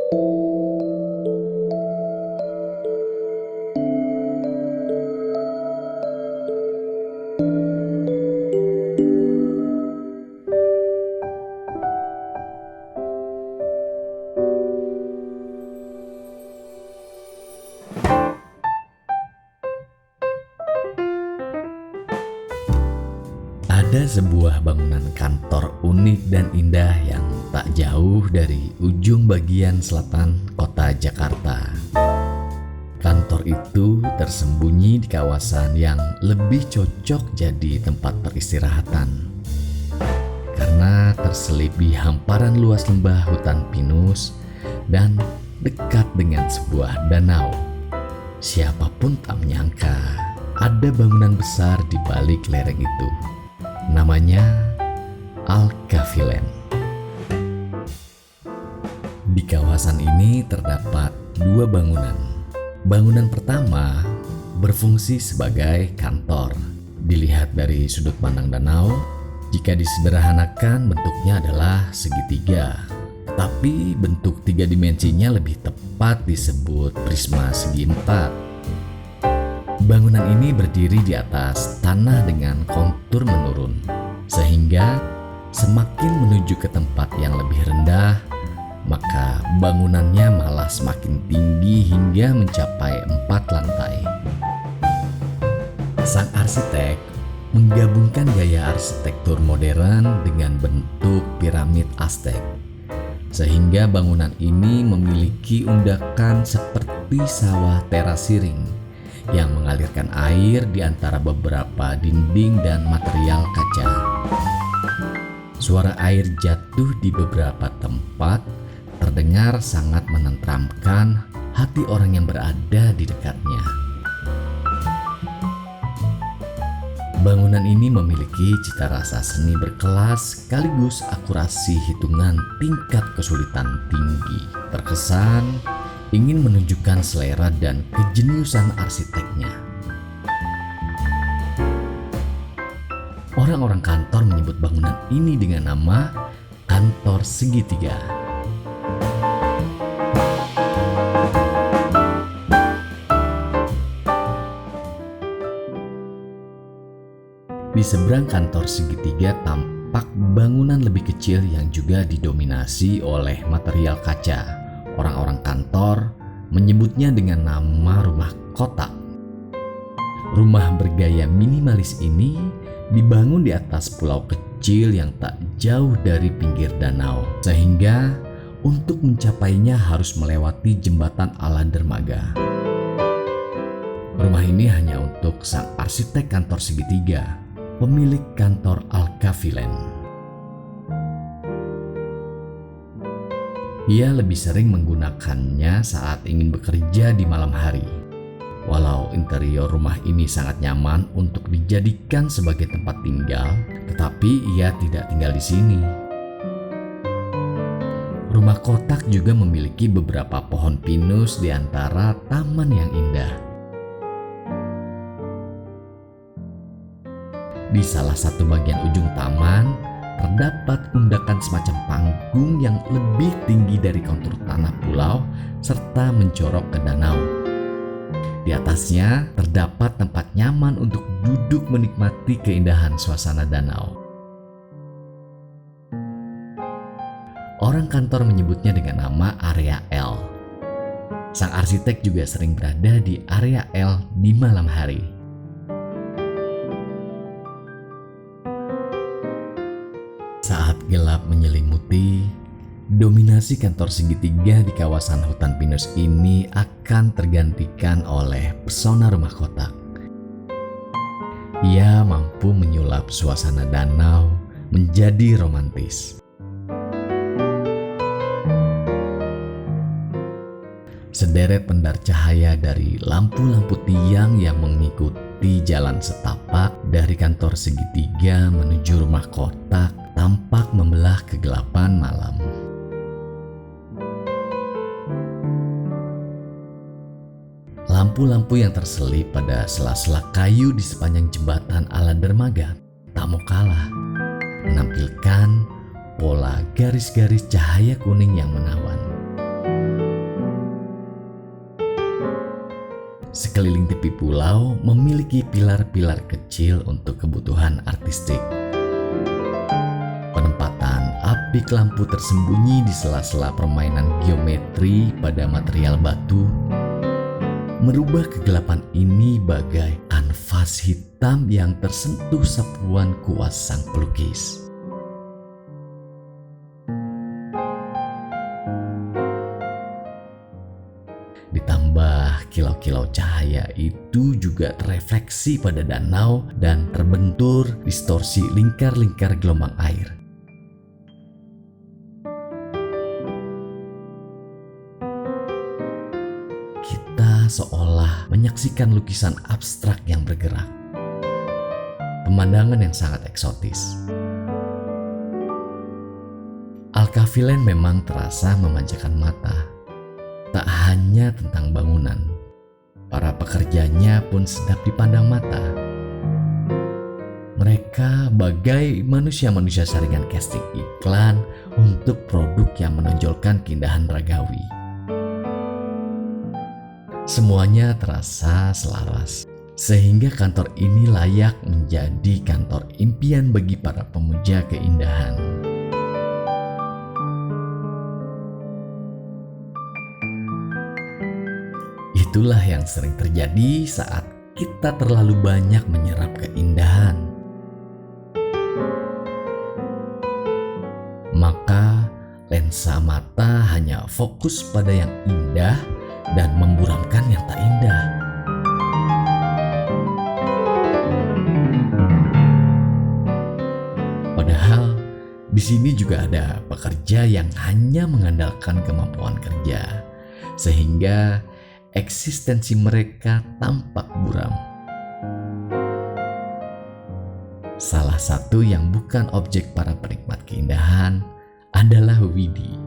Ada sebuah bangunan kantor unik dan indah yang tak jauh dari ujung bagian selatan kota Jakarta. Kantor itu tersembunyi di kawasan yang lebih cocok jadi tempat peristirahatan. Karena terselip di hamparan luas lembah hutan pinus dan dekat dengan sebuah danau. Siapapun tak menyangka ada bangunan besar di balik lereng itu. Namanya Al-Kafilen. Di kawasan ini terdapat dua bangunan. Bangunan pertama berfungsi sebagai kantor. Dilihat dari sudut pandang danau, jika disederhanakan bentuknya adalah segitiga. Tapi bentuk tiga dimensinya lebih tepat disebut prisma segi empat. Bangunan ini berdiri di atas tanah dengan kontur menurun, sehingga semakin menuju ke tempat yang lebih rendah, maka bangunannya malah semakin tinggi hingga mencapai 4 lantai. Sang arsitek menggabungkan gaya arsitektur modern dengan bentuk piramid Aztec, sehingga bangunan ini memiliki undakan seperti sawah terasiring yang mengalirkan air di antara beberapa dinding dan material kaca. Suara air jatuh di beberapa tempat terdengar sangat menenteramkan hati orang yang berada di dekatnya. Bangunan ini memiliki cita rasa seni berkelas sekaligus akurasi hitungan tingkat kesulitan tinggi. Terkesan ingin menunjukkan selera dan kejeniusan arsiteknya. Orang-orang kantor menyebut bangunan ini dengan nama kantor segitiga. Di seberang kantor segitiga tampak bangunan lebih kecil yang juga didominasi oleh material kaca. Orang-orang kantor menyebutnya dengan nama rumah kotak. Rumah bergaya minimalis ini dibangun di atas pulau kecil yang tak jauh dari pinggir danau, sehingga untuk mencapainya harus melewati jembatan ala dermaga. Rumah ini hanya untuk sang arsitek kantor segitiga, pemilik kantor Al-Kafilen. Ia lebih sering menggunakannya saat ingin bekerja di malam hari. Walau interior rumah ini sangat nyaman untuk dijadikan sebagai tempat tinggal, tetapi ia tidak tinggal di sini. Rumah kotak juga memiliki beberapa pohon pinus di antara taman yang indah. Di salah satu bagian ujung taman, terdapat undakan semacam panggung yang lebih tinggi dari kontur tanah pulau serta mencorok ke danau. Di atasnya terdapat tempat nyaman untuk duduk menikmati keindahan suasana danau. Orang kantor menyebutnya dengan nama area L. Sang arsitek juga sering berada di area L di malam hari. Saat gelap menyelimuti, dominasi kantor segitiga di kawasan hutan pinus ini akan tergantikan oleh pesona rumah kotak. Ia mampu menyulap suasana danau menjadi romantis. Sederet pendar cahaya dari lampu-lampu tiang yang mengikuti jalan setapak dari kantor segitiga menuju rumah kotak tampak membelah kegelapan malam. Lampu-lampu yang terselip pada sela-sela kayu di sepanjang jembatan ala dermaga tak mau kalah menampilkan pola garis-garis cahaya kuning yang menawan. Sekeliling tepi pulau memiliki pilar-pilar kecil untuk kebutuhan artistik. Penempatan apik lampu tersembunyi di sela-sela permainan geometri pada material batu merubah kegelapan ini bagai kanvas hitam yang tersentuh sapuan kuas sang pelukis. Ditambah kilau-kilau cahaya itu juga terefleksi pada danau dan terbentur distorsi lingkar-lingkar gelombang air. Kita seolah menyaksikan lukisan abstrak yang bergerak. Pemandangan yang sangat eksotis. Alkafilen memang terasa memanjakan mata. Tak hanya tentang bangunan, para pekerjanya pun sedap dipandang mata. Mereka bagai manusia-manusia saringan casting iklan untuk produk yang menonjolkan keindahan ragawi. Semuanya terasa selaras, sehingga kantor ini layak menjadi kantor impian bagi para pemuja keindahan. Itulah yang sering terjadi saat kita terlalu banyak menyerap keindahan. Maka lensa mata hanya fokus pada yang indah dan memburamkan yang tak indah. Padahal di sini juga ada pekerja yang hanya mengandalkan kemampuan kerja, sehingga eksistensi mereka tampak buram. Salah satu yang bukan objek para penikmat keindahan adalah Widi.